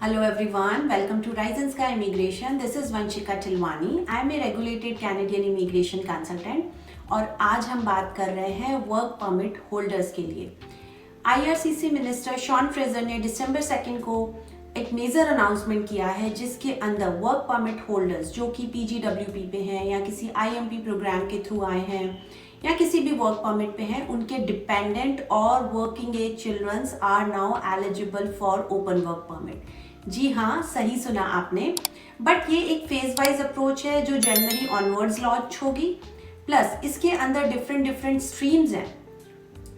Hello everyone, welcome to Rise and Sky Immigration. This is Vanshika Tilwani. I am a regulated Canadian immigration consultant और आज हम बात कर रहे हैं वर्क परमिट होल्डर्स के लिए। IRCC मिनिस्टर शॉन फ्रेजर ने दिसंबर 2 को एक मेजर अनाउंसमेंट किया है जिसके अंदर वर्क परमिट होल्डर्स जो कि PGWP पे हैं या किसी IMP प्रोग्राम के थ्रू आए हैं या किसी भी वर्क परमिट पे हैं, उनके डिपेंडेंट और working age childrens are now eligible for open work permit. जी हाँ, सही सुना आपने। बट ये एक फेज वाइज अप्रोच है जो जनवरी ऑनवर्ड्स लॉन्च होगी। प्लस इसके अंदर डिफरेंट स्ट्रीम्स हैं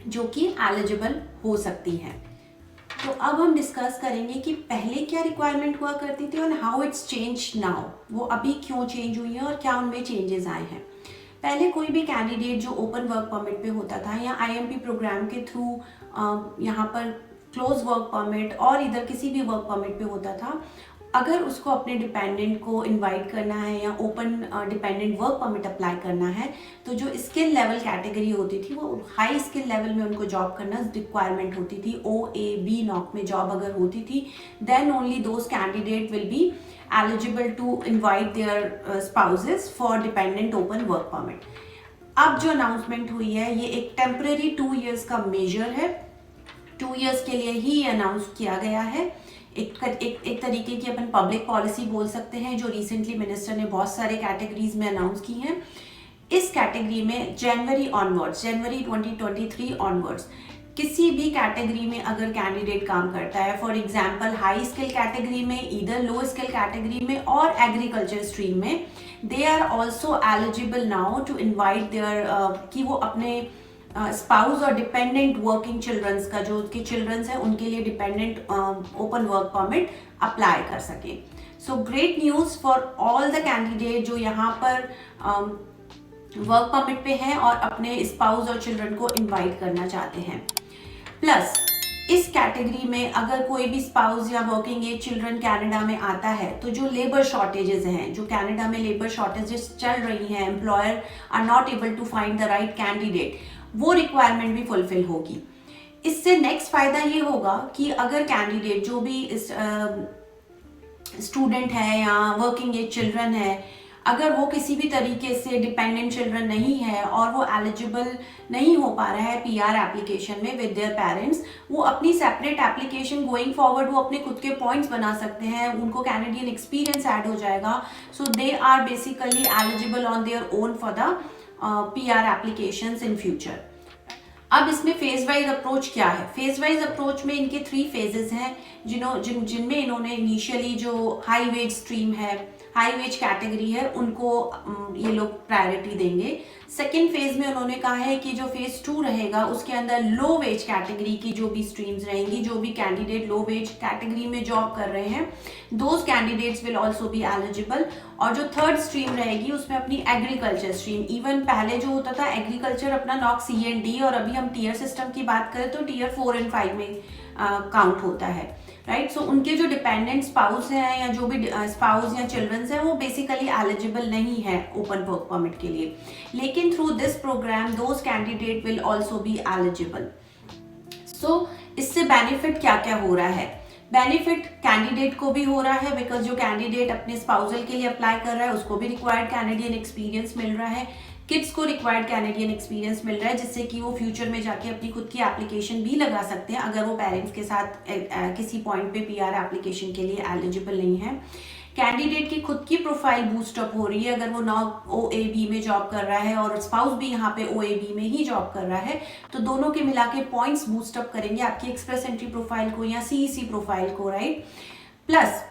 जो कि एलिजिबल हो सकती हैं। तो अब हम डिस्कस करेंगे कि पहले क्या रिक्वायरमेंट हुआ करती थी और हाउ इट्स चेंज नाउ, वो अभी क्यों चेंज हुई है और क्या उनमें चेंजेस आए हैं। पहले कोई भी कैंडिडेट जो ओपन वर्क परमिट पे होता था या IMP प्रोग्राम के थ्रू यहाँ पर क्लोज वर्क परमिट और इधर किसी भी वर्क परमिट पे होता था, अगर उसको अपने डिपेंडेंट को इनवाइट करना है या open dependent work permit apply करना है तो जो स्किल लेवल कैटेगरी होती थी वो हाई स्किल लेवल में उनको जॉब करना रिक्वायरमेंट होती थी। OAB नॉक में जॉब अगर होती थी then only those candidate will be eligible to invite their spouses for dependent open work permit. अब जो अनाउंसमेंट हुई है ये एक टेम्परेरी 2 years का मेजर है। 2 years के लिए ही अनाउंस किया गया है। एक तरीके की अपन पब्लिक पॉलिसी बोल सकते हैं जो रिसेंटली मिनिस्टर ने बहुत सारे कैटेगरीज में अनाउंस की हैं। इस कैटेगरी में जनवरी 2023 ऑनवर्ड्स किसी भी कैटेगरी में अगर कैंडिडेट काम करता है, for example high skill category में, इधर लो स्किल कैटेगरी में और एग्रीकल्चर स्ट्रीम में, they are also eligible now to invite their कि वो अपने स्पाउस और डिपेंडेंट वर्किंग चिल्ड्रंस का जो उसके चिल्ड्रंस है उनके लिए dependent open work permit apply कर सके। So great news for all the candidate जो यहाँ पर वर्क परमिट पे हैं और अपने स्पाउस और चिल्ड्रन को इनवाइट करना चाहते हैं। प्लस इस कैटेगरी में अगर कोई भी स्पाउस या वर्किंग एज चिल्ड्रन कनाडा में आता है तो जो लेबर शॉर्टेजेस हैं, जो कनाडा में लेबर शॉर्टेजेस चल रही हैं, employer are not able to find the right candidate, वो रिक्वायरमेंट भी फुलफिल होगी। इससे नेक्स्ट फायदा ये होगा कि अगर कैंडिडेट जो भी स्टूडेंट है या वर्किंग एज चिल्ड्रन है, अगर वो किसी भी तरीके से डिपेंडेंट चिल्ड्रन नहीं है और वो एलिजिबल नहीं हो पा रहा है PR एप्लीकेशन में विद देयर पेरेंट्स, वो अपनी सेपरेट एप्लीकेशन गोइंग फॉरवर्ड वो अपने खुद के पॉइंट्स बना सकते हैं, उनको कैनेडियन एक्सपीरियंस ऐड हो जाएगा। So they are basically eligible on their own for the PR applications in future. अब इसमें फेज वाइज अप्रोच क्या है? फेज वाइज अप्रोच में इनके 3 phases हैं जिनमें इन्होंने इनिशियली जो हाई वेज स्ट्रीम है, हाई वेज कैटेगरी है, उनको ये लोग प्रायोरिटी देंगे। सेकेंड फेज में उन्होंने कहा है कि जो फेज 2 रहेगा उसके अंदर लो वेज कैटेगरी की जो भी स्ट्रीम्स रहेंगी, जो भी कैंडिडेट लो वेज कैटेगरी में जॉब कर रहे हैं, those candidates will also be eligible. और जो थर्ड स्ट्रीम रहेगी उसमें अपनी एग्रीकल्चर स्ट्रीम, इवन पहले जो होता था एग्रीकल्चर अपना नॉक C&D और अभी हम टीयर सिस्टम की बात करें तो टीयर 4 और 5 में काउंट होता है, राइट। सो उनके जो डिपेंडेंट स्पाउस हैं या जो भी स्पाउस या चिल्ड्रंस हैं वो बेसिकली एलिजिबल नहीं है ओपन वर्क परमिट के लिए, लेकिन through this programme those candidate will also be eligible. So इससे बेनिफिट क्या क्या हो रहा है? बेनिफिट कैंडिडेट को भी हो रहा है बिकॉज जो कैंडिडेट अपने स्पाउसल के लिए अप्लाई कर रहा है उसको भी रिक्वायर्ड कैनेडियन एक्सपीरियंस मिल रहा है, किड्स को रिक्वायर्ड कैनेडियन एक्सपीरियंस मिल रहा है जिससे कि वो फ्यूचर में जाके अपनी खुद की एप्लीकेशन भी लगा सकते हैं अगर वो पेरेंट्स के साथ किसी पॉइंट पे PR एप्लीकेशन के लिए एलिजिबल नहीं है। कैंडिडेट की खुद की प्रोफाइल बूस्टअप हो रही है। अगर वो नाउ OAB में जॉब कर रहा है और स्पाउस भी यहाँ पे OAB में ही जॉब कर रहा है तो दोनों के मिला के पॉइंट्स बूस्टअप करेंगे आपकी एक्सप्रेस एंट्री प्रोफाइल को या CEC प्रोफाइल को, राइट। प्लस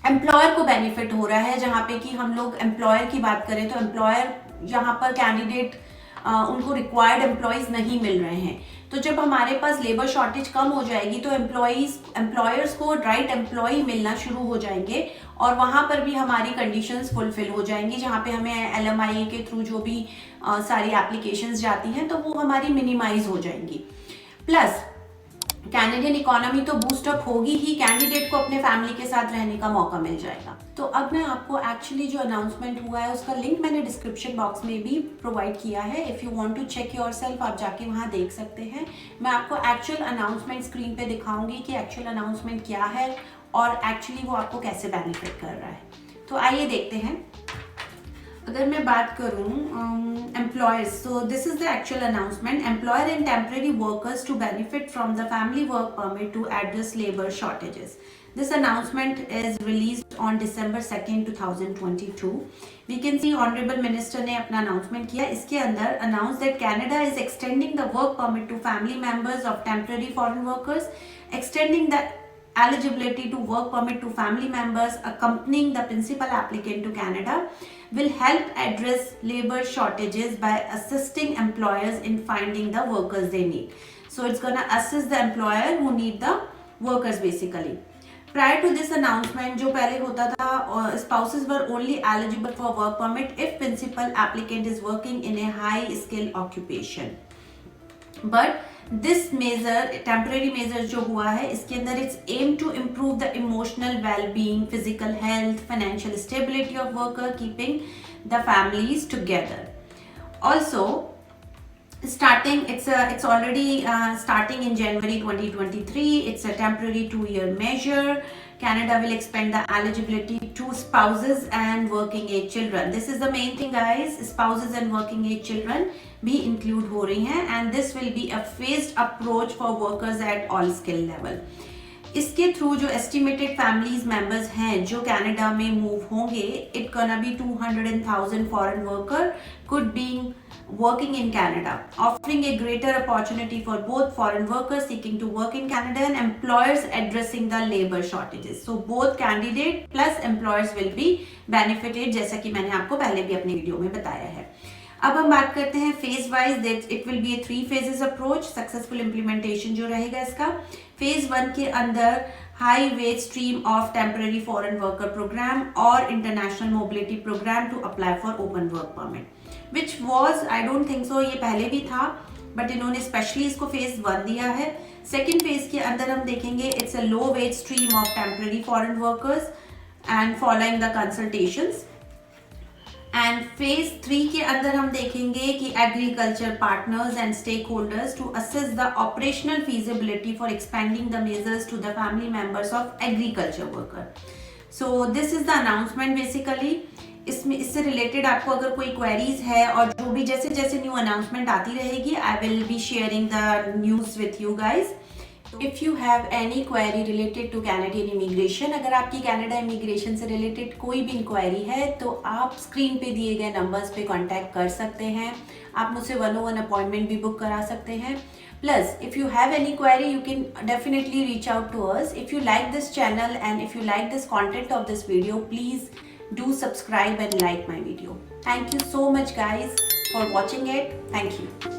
एम्प्लॉयर को बेनिफिट हो रहा है। जहाँ पे कि हम लोग एम्प्लॉयर की बात करें तो एम्प्लॉयर यहाँ पर कैंडिडेट उनको रिक्वायर्ड एम्प्लॉयज नहीं मिल रहे हैं, तो जब हमारे पास लेबर शॉर्टेज कम हो जाएगी तो एम्प्लॉयर्स को राइट एम्प्लॉय मिलना शुरू हो जाएंगे और वहाँ पर भी हमारी कंडीशंस फुलफिल हो जाएंगी। जहाँ पे हमें LMIA के थ्रू जो भी सारी एप्लीकेशंस जाती हैं तो वो हमारी मिनिमाइज हो जाएंगी। प्लस कैनेडियन इकोनॉमी तो बूस्ट अप होगी ही, कैंडिडेट को अपने फैमिली के साथ रहने का मौका मिल जाएगा। तो अब मैं आपको एक्चुअली जो अनाउंसमेंट हुआ है उसका लिंक मैंने डिस्क्रिप्शन बॉक्स में भी प्रोवाइड किया है। If you want to check yourself, आप जाके वहाँ देख सकते हैं। मैं आपको एक्चुअल अनाउंसमेंट स्क्रीन पे दिखाऊंगी कि एक्चुअल अनाउंसमेंट क्या है और एक्चुअली वो आपको कैसे बेनिफिट कर रहा है। तो आइए देखते हैं। अगर मैं बात करूं employers, so this is the actual announcement. Employer and temporary workers to benefit from the family work permit to address labour shortages. This announcement is released on December 2nd, 2022. We can see Honorable Minister ने अपना announcement किया। इसके अंदर announced that Canada is extending the work permit to family members of temporary foreign workers, extending the eligibility to work permit to family members accompanying the principal applicant to Canada, will help address labor shortages by assisting employers in finding the workers they need. So it's gonna assist the employer who need the workers basically. Prior to this announcement, जो पहले होता था, spouses were only eligible for work permit if principal applicant is working in a high skill occupation. But this measure, temporary measure जो हुआ है, इसके अंदर it's aim to improve the emotional well-being, physical health, financial stability of worker, keeping the families together. Also, starting it's already starting in January 2023. It's a temporary 2-year measure. Canada will expand the eligibility to spouses and working age children. This is the main thing guys, spouses and working age children भी include हो रही हैं, and this will be a phased approach for workers at all skill level. इसके through जो estimated families members हैं जो Canada में move होंगे, it gonna be 200,000 foreign worker could be working in Canada, offering a greater opportunity for both foreign workers seeking to work in Canada and employers addressing the labor shortages. So both candidate plus employers will be benefited, जैसा कि मैंने आपको पहले भी अपनी video में बताया है। अब हम बात करते हैं phase wise. It will be a 3 phases approach. Successful implementation जो रहेगा इसका, फेज 1 के अंदर high wage stream of temporary foreign worker programme और international mobility programme to apply for open work permit, which was I don't think so, ये पहले भी था बट इन्होंने स्पेशली इसको फेज 1 दिया है। सेकेंड फेज के अंदर हम देखेंगे it's a low wage stream of temporary foreign workers and following the consultations. And phase 3 के अंदर हम देखेंगे कि agriculture partners and stakeholders to assess the operational feasibility for expanding the measures to the family members of agriculture worker. So this is the announcement basically. इससे related आपको अगर कोई queries है और जो भी जैसे जैसे न्यू अनाउंसमेंट आती रहेगी, I will be sharing the news with you guys. If you have any query related two Canadian immigration, अगर आपकी कनाडा इमिग्रेशन से रिलेटेड कोई भी इंक्वायरी है तो आप स्क्रीन पे दिए गए नंबर्स पे कांटेक्ट कर सकते हैं। आप मुझसे 1-on-1 अपॉइंटमेंट भी बुक करा सकते हैं। Plus if you have any query you can definitely reach out to us. If you like this channel and if you like this content of this video, please do subscribe and like my video. Thank you so much guys for watching it. Thank you.